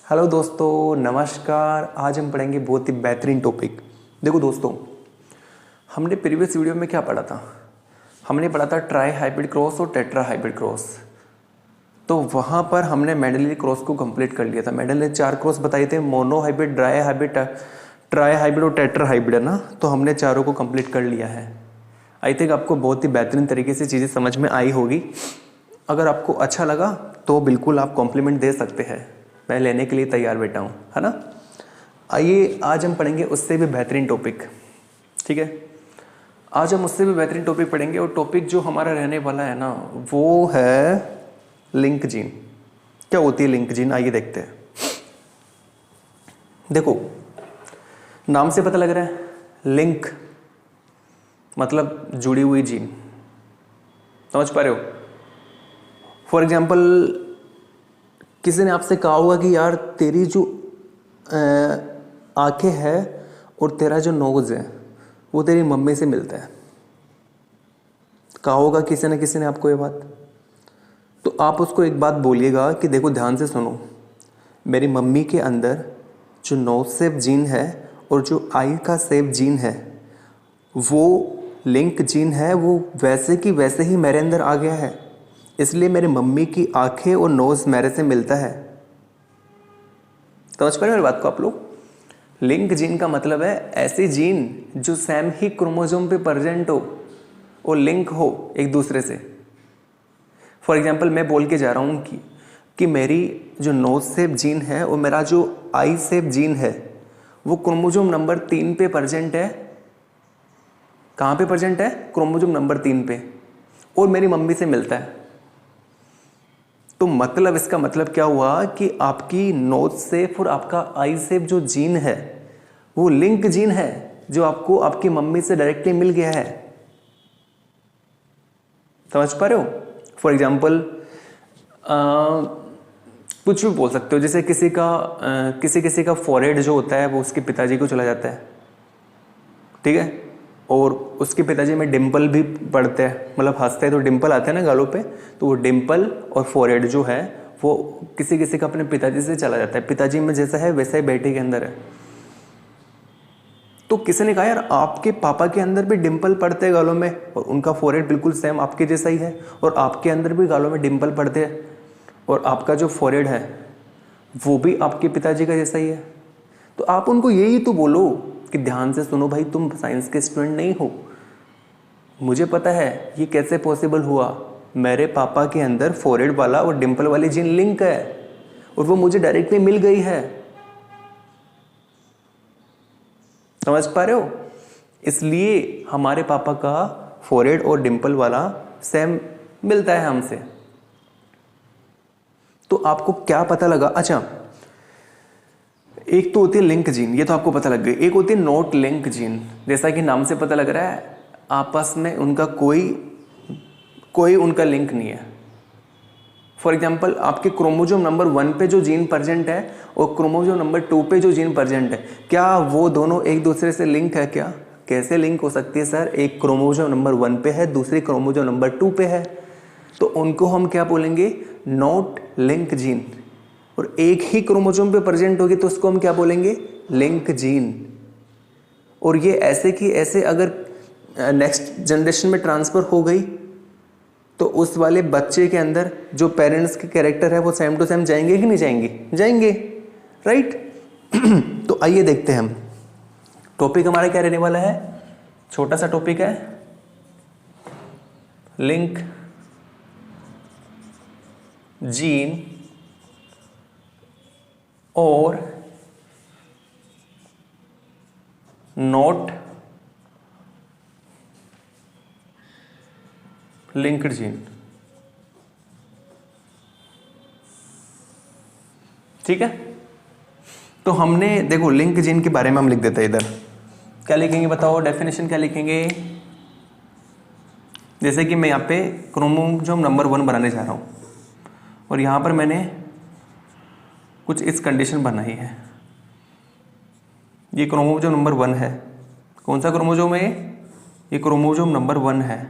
Hello दोस्तों, नमस्कार। आज हम पढ़ेंगे बहुत ही बेहतरीन टॉपिक। देखो दोस्तों, हमने प्रीवियस वीडियो में क्या पढ़ा था? हमने पढ़ा था ट्राई हाइब्रिड क्रॉस और टेट्रा हाइब्रिड क्रॉस। तो वहाँ पर हमने मेंडली क्रॉस को कंप्लीट कर लिया था। मेंडल ने 4 क्रॉस बताए थे, mono hybrid, dry hybrid, try hybrid और टेट्रा हाइब्रिड, है ना। तो हमने चारों को कंप्लीट कर लिया है। आई थिंक आपको बहुत ही बेहतरीन तरीके से चीज़ें समझ में आई होगी। अगर आपको अच्छा लगा तो बिल्कुल आप कॉम्प्लीमेंट दे सकते हैं। मैं लेने के लिए तैयार बैठा हूँ, है ना। आइए, आज हम पढ़ेंगे उससे भी बेहतरीन टॉपिक। ठीक है, आज हम उससे भी बेहतरीन टॉपिक पढ़ेंगे और टॉपिक जो हमारा रहने वाला है ना, वो है लिंक जीन। क्या होती है लिंक जीन, आइए देखते हैं। देखो, नाम से पता लग रहा है लिंक मतलब जुड़ी हुई जीन। समझ पा रहे हो? फॉर एग्जाम्पल, किसी ने आपसे कहा होगा कि यार तेरी जो आंखें हैं और तेरा जो नोज है वो तेरी मम्मी से मिलता है। कहा होगा किसी न किसी ने आपको ये बात। तो आप उसको एक बात बोलिएगा कि देखो, ध्यान से सुनो, मेरी मम्मी के अंदर जो नोज शेप जीन है और जो आई का शेप जीन है वो लिंक जीन है, वो वैसे की वैसे ही मेरे अंदर आ गया है। इसलिए मेरी मम्मी की आंखें और नोज मेरे से मिलता है। समझ पा रहे हो मेरी बात को आप लोग? लिंक जीन का मतलब है ऐसी जीन जो सेम ही क्रोमोसोम पे प्रेजेंट हो और लिंक हो एक दूसरे से। फॉर एग्जाम्पल, मैं बोल के जा रहा हूँ कि मेरी जो नोज शेप जीन है और मेरा जो आई शेप जीन है वो क्रोमोसोम नंबर 3 पे प्रेजेंट है। कहाँ पे प्रेजेंट है? क्रोमोसोम नंबर 3 पे, और मेरी मम्मी से मिलता है। तो मतलब, इसका मतलब क्या हुआ कि आपकी नोज शेप और आपका आई शेप जो जीन है वो लिंक जीन है, जो आपको आपकी मम्मी से डायरेक्टली मिल गया है। समझ पा रहे हो? फॉर एग्जाम्पल, कुछ भी बोल सकते हो। जैसे किसी का फॉरहेड जो होता है वो उसके पिताजी को चला जाता है, ठीक है, और उसके पिताजी में डिम्पल भी पड़ते हैं, मतलब हंसते हैं तो डिम्पल आते हैं ना गालों पे। तो वो डिम्पल और फॉरहेड जो है वो किसी किसी का अपने पिताजी से चला जाता है। पिताजी में जैसा है वैसा ही बेटे के अंदर है। तो किसी ने कहा यार आपके पापा के अंदर भी डिम्पल पड़ते हैं गालों में, और उनका फॉरहेड बिल्कुल सेम आपके जैसा ही है, और आपके अंदर भी गालों में डिम्पल पड़ते हैं, और आपका जो फॉरहेड है वो भी आपके पिताजी का जैसा ही है। तो आप उनको यही तो बोलो कि ध्यान से सुनो भाई, तुम साइंस के स्टूडेंट नहीं हो। मुझे पता है ये कैसे पॉसिबल हुआ। मेरे पापा के अंदर फॉरहेड वाला और डिम्पल वाली जीन लिंक है और वो मुझे डायरेक्टली मिल गई है। समझ पा रहे हो? इसलिए हमारे पापा का फॉरहेड और डिम्पल वाला सेम मिलता है हमसे। तो आपको क्या पता लगा? अच्छा, एक तो होती है लिंक जीन, ये तो आपको पता लग गई। एक होती है नॉट लिंक जीन। जैसा कि नाम से पता लग रहा है, आपस में उनका कोई उनका लिंक नहीं है। फॉर एग्जाम्पल, आपके क्रोमोसोम नंबर 1 पे जो जीन प्रेजेंट है और क्रोमोसोम नंबर 2 पे जो जीन प्रेजेंट है, क्या वो दोनों एक दूसरे से लिंक है? क्या कैसे लिंक हो सकती है सर? एक क्रोमोसोम नंबर 1 पे है, दूसरी क्रोमोसोम नंबर 2 पे है, तो उनको हम क्या बोलेंगे? Not link gene. और एक ही क्रोमोसोम पे प्रेजेंट होगी तो उसको हम क्या बोलेंगे? Link gene. और ये ऐसे की ऐसे अगर नेक्स्ट जनरेशन में ट्रांसफर हो गई तो उस वाले बच्चे के अंदर जो पेरेंट्स के कैरेक्टर है वो सेम टू सेम जाएंगे कि नहीं जाएंगे? जाएंगे, राइट। तो आइए देखते हैं हम टॉपिक हमारा क्या रहने वाला है। छोटा सा टॉपिक है, लिंक जीन और नॉट लिंक्ड जीन। ठीक है, तो हमने देखो लिंक जीन के बारे में हम लिख देते हैं। इधर क्या लिखेंगे बताओ? डेफिनेशन क्या लिखेंगे? जैसे कि मैं यहाँ पे क्रोमोसोम नंबर 1 बनाने जा रहा हूँ और यहाँ पर मैंने कुछ इस कंडीशन बनाई है। ये क्रोमोसोम नंबर 1 है। कौन सा क्रोमोसोम है ये क्रोमोसोम नंबर 1 है।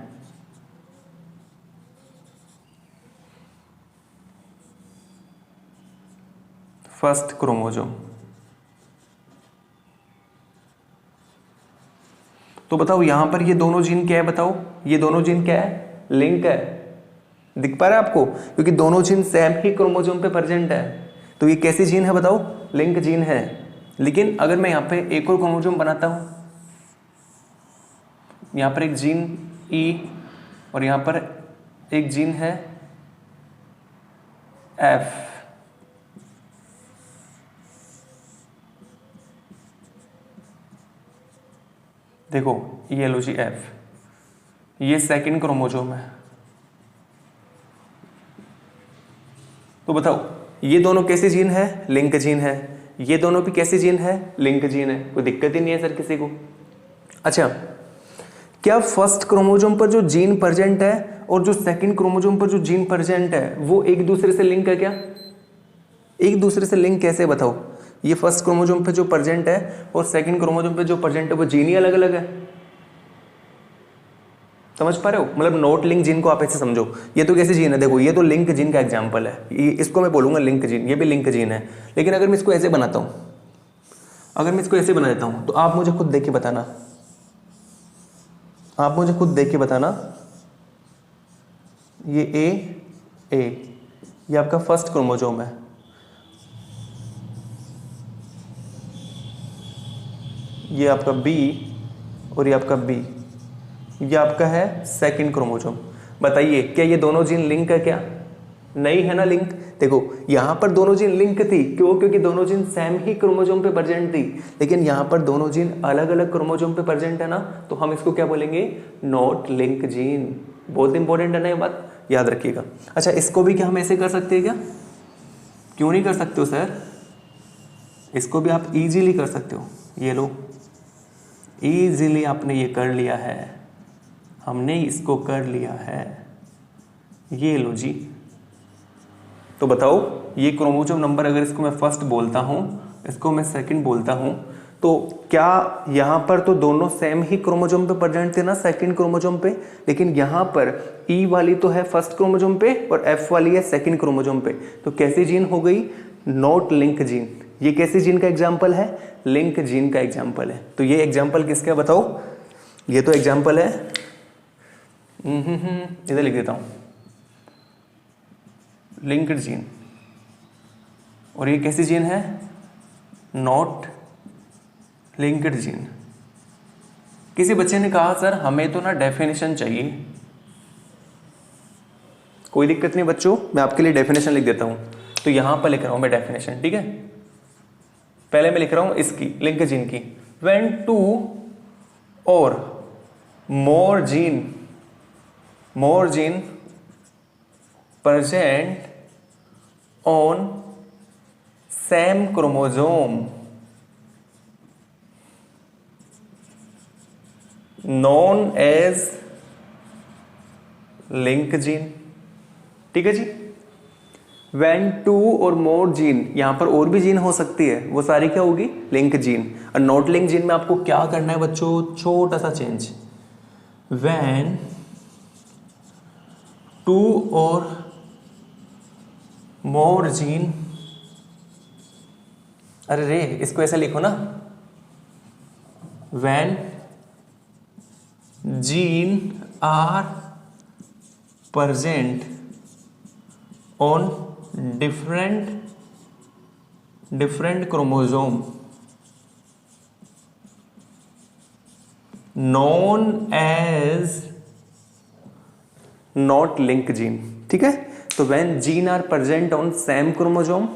First chromosome. तो बताओ यहां पर ये दोनों जीन क्या है, बताओ ये दोनों जीन क्या है, लिंक है। दिख पा रहा है आपको, क्योंकि दोनों जीन सेम ही क्रोमोजोम पे प्रेजेंट है। तो ये कैसी जीन है बताओ, लिंक जीन है। लेकिन अगर मैं यहाँ पे एक और क्रोमोजोम बनाता हूं, यहाँ पर एक जीन ई और यहाँ पर एक जीन है एफ, देखो ये लो जी एफ, ये सेकंड क्रोमोजोम है। तो बताओ ये दोनों कैसे जीन है, लिंक जीन है। ये दोनों भी कैसे जीन है, लिंक जीन है। कोई दिक्कत ही नहीं है सर किसी को। अच्छा, क्या फर्स्ट क्रोमोजोम पर जो जीन प्रेजेंट है और जो सेकंड क्रोमोजोम पर जो जीन प्रेजेंट है वो एक दूसरे से लिंक है क्या? एक दूसरे से लिंक कैसे बताओ? ये फर्स्ट क्रोमोजोम पे जो प्रेजेंट है और सेकंड क्रोमोजोम पे जो प्रेजेंट है वो जीन ही अलग अलग है। समझ पा रहे हो? मतलब नॉट लिंक जीन को आप ऐसे समझो, ये तो कैसे जीन है, देखो ये तो लिंक जीन का एग्जांपल है, इसको मैं बोलूंगा लिंक जीन, ये भी लिंक जीन है। लेकिन अगर मैं इसको ऐसे बनाता हूं, अगर मैं इसको ऐसे बना देता हूं, तो आप मुझे खुद देख के बताना, आप मुझे खुद देख के बताना, ये ए, ये आपका फर्स्ट क्रोमोजोम है, ये आपका बी और ये आपका बी, ये आपका है सेकंड क्रोमोजोम। बताइए क्या ये दोनों जीन लिंक है क्या? नहीं है ना लिंक। देखो यहां पर दोनों जीन लिंक थी, क्यों? क्योंकि दोनों जीन सेम ही क्रोमोजोम पे प्रेजेंट थी। लेकिन यहां पर दोनों जीन अलग अलग क्रोमोजोम पे प्रेजेंट है ना, तो हम इसको क्या बोलेंगे, नॉट लिंक जीन। बहुत इंपॉर्टेंट है ना ये बात, याद रखिएगा। अच्छा, इसको भी क्या हम ऐसे कर सकते हैं क्या? क्यों नहीं कर सकते हो सर? इसको भी आप इजीली कर सकते हो। ये लो, इजीली आपने ये कर लिया है, हमने इसको कर लिया है, ये लो जी। तो बताओ ये क्रोमोजोम नंबर, अगर इसको मैं फर्स्ट बोलता हूं, इसको मैं सेकंड बोलता हूं, तो क्या यहां पर तो दोनों सेम ही क्रोमोजोम पे प्रेजेंट थे ना, सेकंड क्रोमोजोम पे। लेकिन यहां पर ई वाली तो है फर्स्ट क्रोमोजोम पे और एफ वाली है सेकंड क्रोमोजोम पे। तो कैसी जीन हो गई, नॉट लिंक जीन। ये कैसी जीन का एग्जाम्पल है, लिंक जीन का एग्जाम्पल है। तो ये एग्जाम्पल किसका बताओ, ये तो एग्जाम्पल है, इधर लिख देता हूं, लिंक्ड जीन। और ये कैसी जीन है, नॉट लिंक्ड जीन। किसी बच्चे ने कहा सर हमें तो ना डेफिनेशन चाहिए। कोई दिक्कत नहीं बच्चों, मैं आपके लिए डेफिनेशन लिख देता हूं। तो यहां पर लिख रहा हूं मैं डेफिनेशन, ठीक है। पहले मैं लिख रहा हूं इसकी, लिंक जीन की। व्हेन टू और more gene present on same chromosome known as link gene। ठीक है जी। when टू और मोर जीन, यहां पर और भी जीन हो सकती है, वो सारी क्या होगी, लिंक जीन। और नॉट लिंक जीन में आपको क्या करना है बच्चों, छोटा सा चेंज, when टू और मोर जीन, अरे रे इसको ऐसा लिखो ना, when gene are present on different chromosome known as not link gene। ठीक है, तो when gene are present on same chromosome,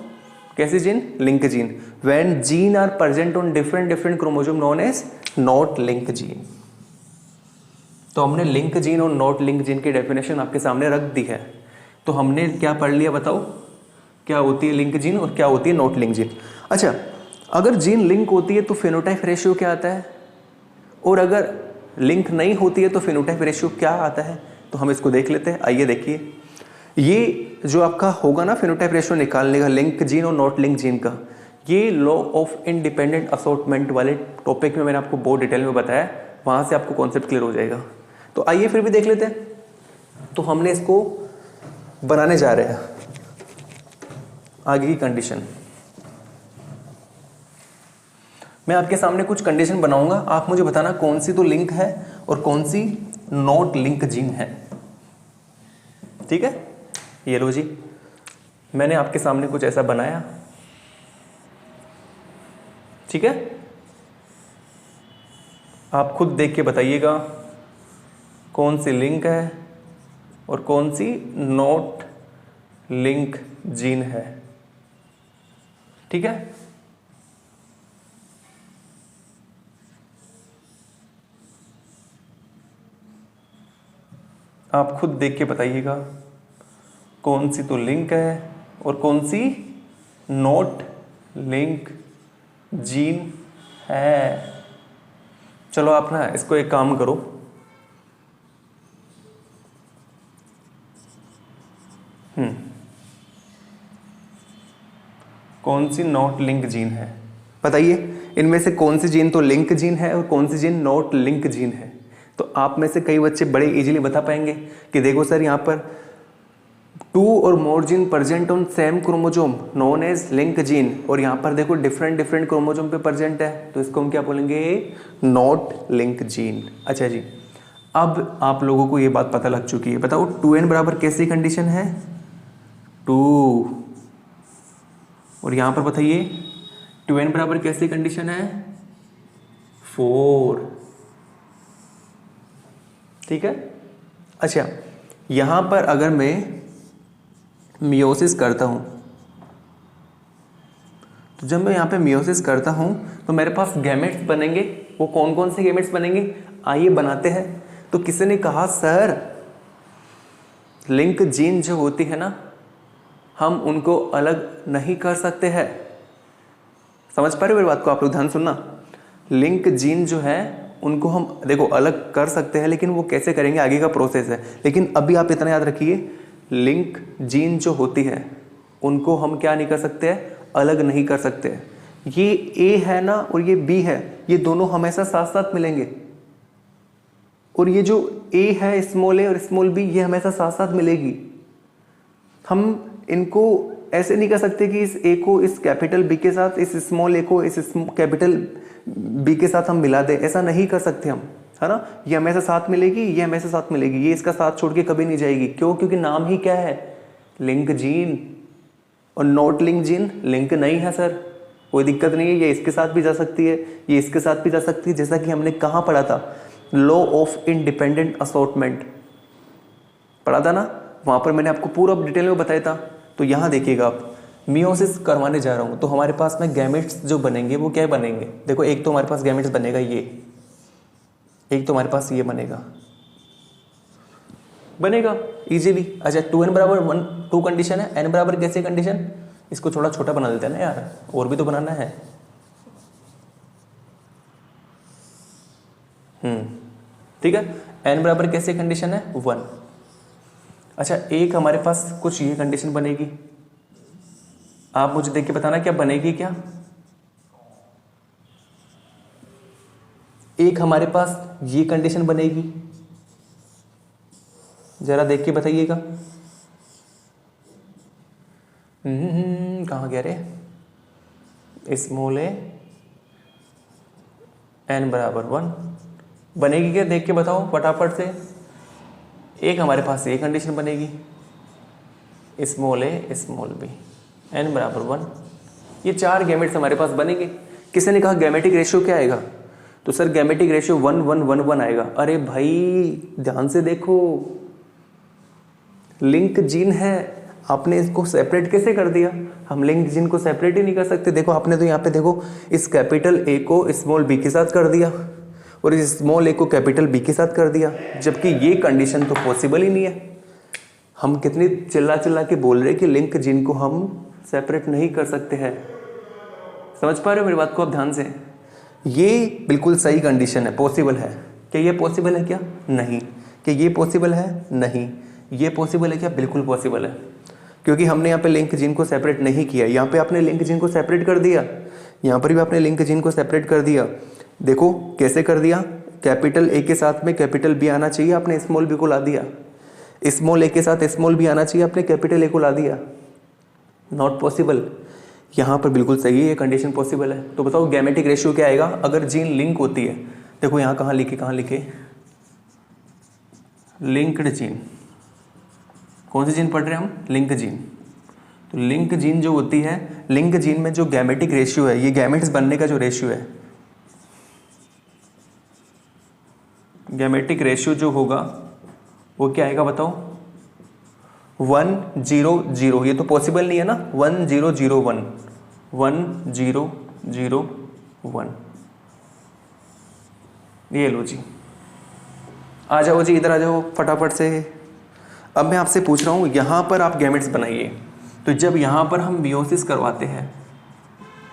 कैसी gene, link gene. when gene are present on different chromosome known as not link gene। तो हमने link gene और not link gene की definition आपके सामने रख दी है। तो हमने क्या पढ़ लिया बताओ, क्या होती है लिंक जीन और क्या होती है नॉट लिंक जीन। अच्छा, अगर जीन लिंक होती है तो फेनोटाइप रेशियो क्या आता है, और अगर लिंक नहीं होती है तो फेनोटाइप रेशियो क्या आता है। तो हम इसको देख लेते हैं। आइए देखिए, ये जो आपका होगा ना फेनोटाइप रेशियो निकालने का लिंक जीन और नॉट लिंक जीन का, ये लॉ ऑफ इंडिपेंडेंट असॉर्टमेंट वाले टॉपिक में मैंने आपको बहुत डिटेल में बताया, वहां से आपको कॉन्सेप्ट क्लियर हो जाएगा। तो आइए फिर भी देख लेते हैं। तो हमने इसको बनाने जा रहे हैं, आगे की कंडीशन। मैं आपके सामने कुछ कंडीशन बनाऊंगा, आप मुझे बताना कौन सी तो लिंक है और कौन सी नॉट लिंक जीन है। ठीक है, ये लो जी, मैंने आपके सामने कुछ ऐसा बनाया। ठीक है, आप खुद देख के बताइएगा कौन सी लिंक है और कौन सी नॉट लिंक जीन है। ठीक है, आप खुद देख के बताइएगा कौन सी तो लिंक है और कौन सी नॉट लिंक जीन है। चलो आप ना इसको एक काम करो, कौन सी नॉट लिंक जीन है, बताइए इनमें से कौन सी जीन तो लिंक जीन है और कौन सी जीन नॉट लिंक जीन है। तो आप में से कई बच्चे बड़े इजीली बता पाएंगे कि देखो सर यहाँ पर 2 और more gene present on same chromosome known as link gene, और यहाँ पर देखो डिफरेंट क्रोमोजोम पे प्रेजेंट है, तो इसको हम क्या बोलेंगे, नॉट लिंक जीन। अच्छा जी, अब आप लोगों को ये बात पता लग चुकी है, बताओ 2n बराबर कैसी कंडीशन है, 2, और यहाँ पर बताइए 2n बराबर कैसी कंडीशन है, 4। ठीक है, अच्छा यहां पर अगर मैं मियोसिस करता हूं, तो जब मैं यहां पे मियोसिस करता हूं तो मेरे पास गैमेट्स बनेंगे। वो कौन कौन से गैमेट्स बनेंगे, आइए बनाते हैं। तो किसी ने कहा सर लिंक जीन जो होती है ना, हम उनको अलग नहीं कर सकते हैं। समझ पा रहे हो मेरी बात को, आप लोग ध्यान सुनना। लिंक जीन जो है उनको हम देखो अलग कर सकते हैं, लेकिन वो कैसे करेंगे आगे का प्रोसेस है। लेकिन अभी आप इतना याद रखिए, लिंक जीन जो होती है उनको हम क्या नहीं कर सकते हैं, अलग नहीं कर सकते। ये ए है ना और ये बी है, ये दोनों हमेशा साथ साथ मिलेंगे, और ये जो ए है स्मॉल ए और स्मॉल बी, ये हमेशा साथ साथ मिलेगी। हम इनको ऐसे नहीं कर सकते कि इस ए को इस कैपिटल बी के साथ, इस स्मॉल ए को इस कैपिटल बी के साथ हम मिला दे, ऐसा नहीं कर सकते हम, है ना। ये हमेशा साथ मिलेगी, ये हमेशा साथ मिलेगी, ये इसका साथ छोड़ के कभी नहीं जाएगी। क्यों, क्योंकि नाम ही क्या है, लिंक जीन। और नॉट लिंक जीन लिंक नहीं है सर, कोई दिक्कत नहीं है, ये इसके साथ भी जा सकती है, ये इसके साथ भी जा सकती है। जैसा कि हमने कहाँ पढ़ा था, लॉ ऑफ इंडिपेंडेंट असॉर्टमेंट पढ़ा था ना, वहां पर मैंने आपको पूरा डिटेल में बताया था। तो यहाँ देखिएगा, आप मियोसिस करवाने जा रहा हूँ तो हमारे पास में गैमेट्स जो बनेंगे वो क्या बनेंगे, देखो एक तो हमारे पास गैमेट्स बनेगा ये, एक तो हमारे पास ये बनेगा इजीली। अच्छा 2n बराबर 1 2 कंडीशन है, n बराबर कैसी कंडीशन, इसको थोड़ा छोटा बना देते हैं ना यार, और भी तो बनाना है। ठीक है, n बराबर कैसी कंडीशन है, 1। अच्छा एक हमारे पास कुछ ये कंडीशन बनेगी, आप मुझे देख के बताना क्या बनेगी। क्या एक हमारे पास ये कंडीशन बनेगी, जरा देख के बताइएगा। कहाँ गया रे, स्मॉल ए n बराबर 1 बनेगी क्या, देख के बताओ फटाफट से। एक हमारे पास ये कंडीशन बनेगी, स्मॉल ए स्मॉल बी, n बराबर 1। ये 4 गैमेट्स हमारे पास बनेंगे। किसी ने कहा गैमेटिक रेशियो क्या आएगा, तो सर गैमेटिक रेशियो 1 1 1 1 आएगा। अरे भाई ध्यान से देखो, लिंक जीन है, आपने इसको सेपरेट कैसे कर दिया, हम लिंक जीन को सेपरेट ही नहीं कर सकते। देखो आपने तो यहाँ पे देखो इस कैपिटल ए को स्मॉल बी के साथ कर दिया और इस स्मॉल ए को कैपिटल बी के साथ कर दिया, जबकि ये कंडीशन तो पॉसिबल ही नहीं है। हम कितनी चिल्ला के बोल रहे कि लिंक जीन को हम सेपरेट नहीं कर सकते हैं। समझ पा रहे हो मेरी बात को आप ध्यान से, ये बिल्कुल सही कंडीशन है, पॉसिबल है। क्या ये पॉसिबल है, क्या नहीं, क्या ये पॉसिबल है, नहीं, ये पॉसिबल है क्या, बिल्कुल पॉसिबल है। क्योंकि हमने यहाँ पे लिंक जीन को सेपरेट नहीं किया, यहाँ पे आपने लिंक जीन को सेपरेट कर दिया, यहाँ पर भी आपने लिंक जीन को सेपरेट कर दिया। देखो कैसे कर दिया, कैपिटल ए के साथ में कैपिटल बी आना चाहिए, आपने स्मॉल बी को ला दिया, स्मॉल ए के साथ स्मॉल बी आना चाहिए, आपने कैपिटल ए को ला दिया। Not possible. यहाँ पर बिल्कुल सही है, ये कंडीशन पॉसिबल है। तो बताओ गैमेटिक रेशियो क्या आएगा अगर जीन लिंक होती है। देखो यहाँ कहाँ लिखे लिंक्ड जीन। कौन सी जीन पढ़ रहे हैं हम? Link gene. तो लिंक जीन जो होती है, लिंक जीन में जो गैमेटिक रेशियो है, ये गैमेट्स बनने का जो रेशियो है, गैमेटिक रेशियो जो होगा वो क्या आएगा बताओ? 1:0:0। ये तो पॉसिबल नहीं है ना, 1:0:0:1 1:0:0:1। ये लो जी, आ जाओ जी, इधर आ जाओ फटाफट से। अब मैं आपसे पूछ रहा हूँ, यहाँ पर आप गैमेट्स बनाइए। तो जब यहाँ पर हम मियोसिस करवाते हैं,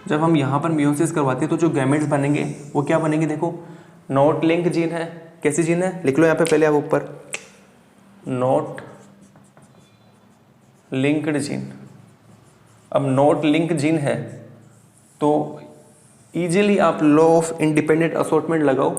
जब हम यहाँ पर मियोसिस करवाते हैं तो जो गैमेट्स बनेंगे वो क्या बनेंगे? देखो नॉट लिंक जीन है। कैसी जीन है? लिख लो यहाँ पे पहले आप ऊपर, नॉट लिंक्ड जीन। अब नॉट लिंक जीन है तो इजीली आप लॉ ऑफ इंडिपेंडेंट असॉर्टमेंट लगाओ।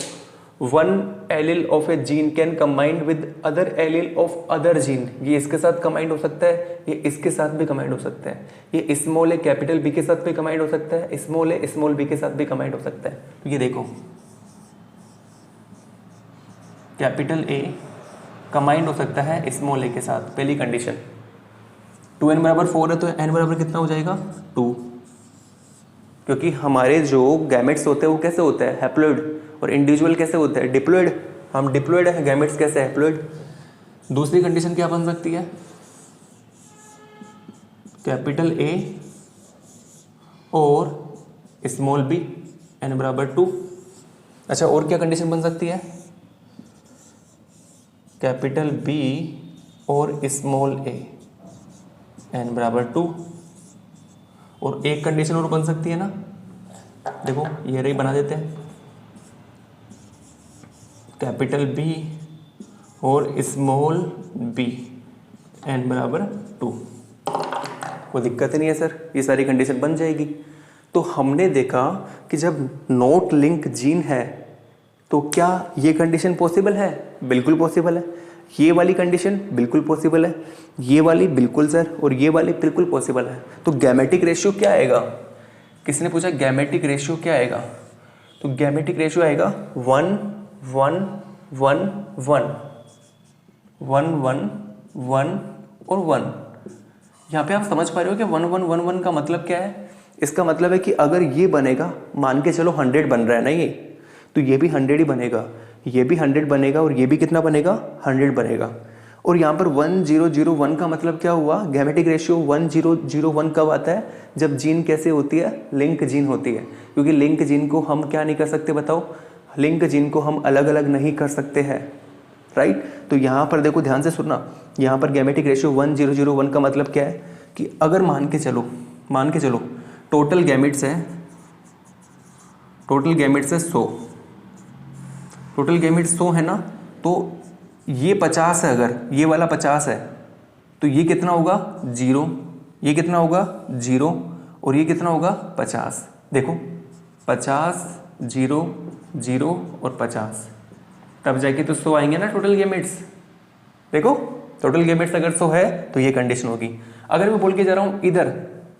One allele of A gene can combined with other allele of other gene. ये इसके साथ कंबाइंड हो सकता है, ये इसके साथ भी कंबाइंड हो सकता है, ये स्मॉल ए कैपिटल बी के साथ भी कंबाइंड हो सकता है, स्मॉल ए स्मॉल बी के साथ भी कंबाइंड हो सकता है। तो ये देखो कैपिटल ए कंबाइंड हो सकता है स्मॉल ए के साथ, पहली कंडीशन। 2n बराबर 4 है तो n बराबर कितना हो जाएगा? 2। क्योंकि हमारे जो गैमेट्स होते हैं वो कैसे होते हैं? हैप्लॉइड। और इंडिविजुअल कैसे होते हैं? डिप्लॉइड। हम डिप्लॉइड है, गैमेट्स कैसे? हैप्लॉइड। दूसरी कंडीशन क्या बन सकती है? कैपिटल ए और स्मॉल बी, n बराबर 2। अच्छा, और क्या कंडीशन बन सकती है? कैपिटल बी और स्मॉल ए, n बराबर 2। और एक कंडीशन और बन सकती है ना, देखो ये रही, बना देते हैं, कैपिटल बी और स्मॉल बी, n बराबर 2। कोई दिक्कत नहीं है सर, ये सारी कंडीशन बन जाएगी। तो हमने देखा कि जब नॉट लिंक जीन है तो क्या ये कंडीशन पॉसिबल है? बिल्कुल पॉसिबल है। ये वाली कंडीशन बिल्कुल पॉसिबल है, ये वाली बिल्कुल सर, और ये वाली बिल्कुल पॉसिबल है। तो गैमेटिक रेशियो क्या आएगा? किसने पूछा गैमेटिक रेशियो क्या आएगा? तो गैमेटिक रेशियो आएगा 1 1 1 1 1 1 1 और 1। यहाँ पे आप समझ पा रहे हो कि 1 1 1 1 का मतलब क्या है? इसका मतलब है कि अगर ये बनेगा, मान के चलो 100 बन रहा है ना ये, तो ये भी 100 ही बनेगा, ये भी 100 बनेगा, और ये भी कितना बनेगा? 100 बनेगा। और यहाँ पर 1:0:0:1 का मतलब क्या हुआ? गैमेटिक रेशियो 1:0:0:1 कब आता है? जब जीन कैसे होती है? लिंक जीन होती है। क्योंकि लिंक जीन को हम क्या नहीं कर सकते बताओ? लिंक जीन को हम अलग अलग नहीं कर सकते हैं, राइट। तो यहाँ पर देखो ध्यान से सुनना, यहाँ पर गैमेटिक रेशियो 1:0:0:1 का मतलब क्या है कि अगर मान के चलो टोटल गैमेट्स है 100, टोटल गैमेट्स 100 है ना, तो ये 50 है, अगर ये वाला 50 है तो ये कितना होगा? 0, ये कितना होगा? 0, और ये कितना होगा? 50। देखो 50 0 0 और 50, तब जाके तो 100 आएंगे ना टोटल गैमेट्स। देखो टोटल गैमेट्स अगर 100 है तो ये कंडीशन होगी। अगर मैं बोल के जा रहा हूँ इधर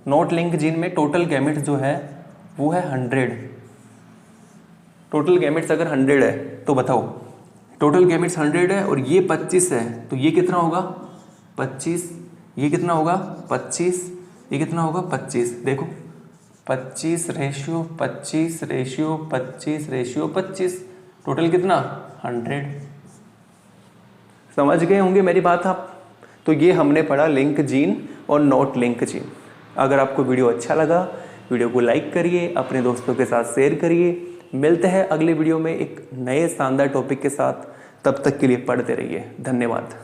नॉट लिंक जीन में टोटल गैमेट्स जो है वो है 100, टोटल गैमेट्स अगर 100 है तो बताओ, टोटल गैमेट्स 100 है और ये 25 है, तो ये कितना होगा? 25, ये कितना होगा? 25, ये कितना होगा? 25। देखो 25:25:25:25, टोटल कितना? 100। समझ गए होंगे मेरी बात आप। तो ये हमने पढ़ा लिंक जीन और नॉट लिंक जीन। अगर आपको वीडियो अच्छा लगा, वीडियो को लाइक करिए, अपने दोस्तों के साथ शेयर करिए। मिलते हैं अगले वीडियो में एक नए शानदार टॉपिक के साथ। तब तक के लिए पढ़ते रहिए। धन्यवाद।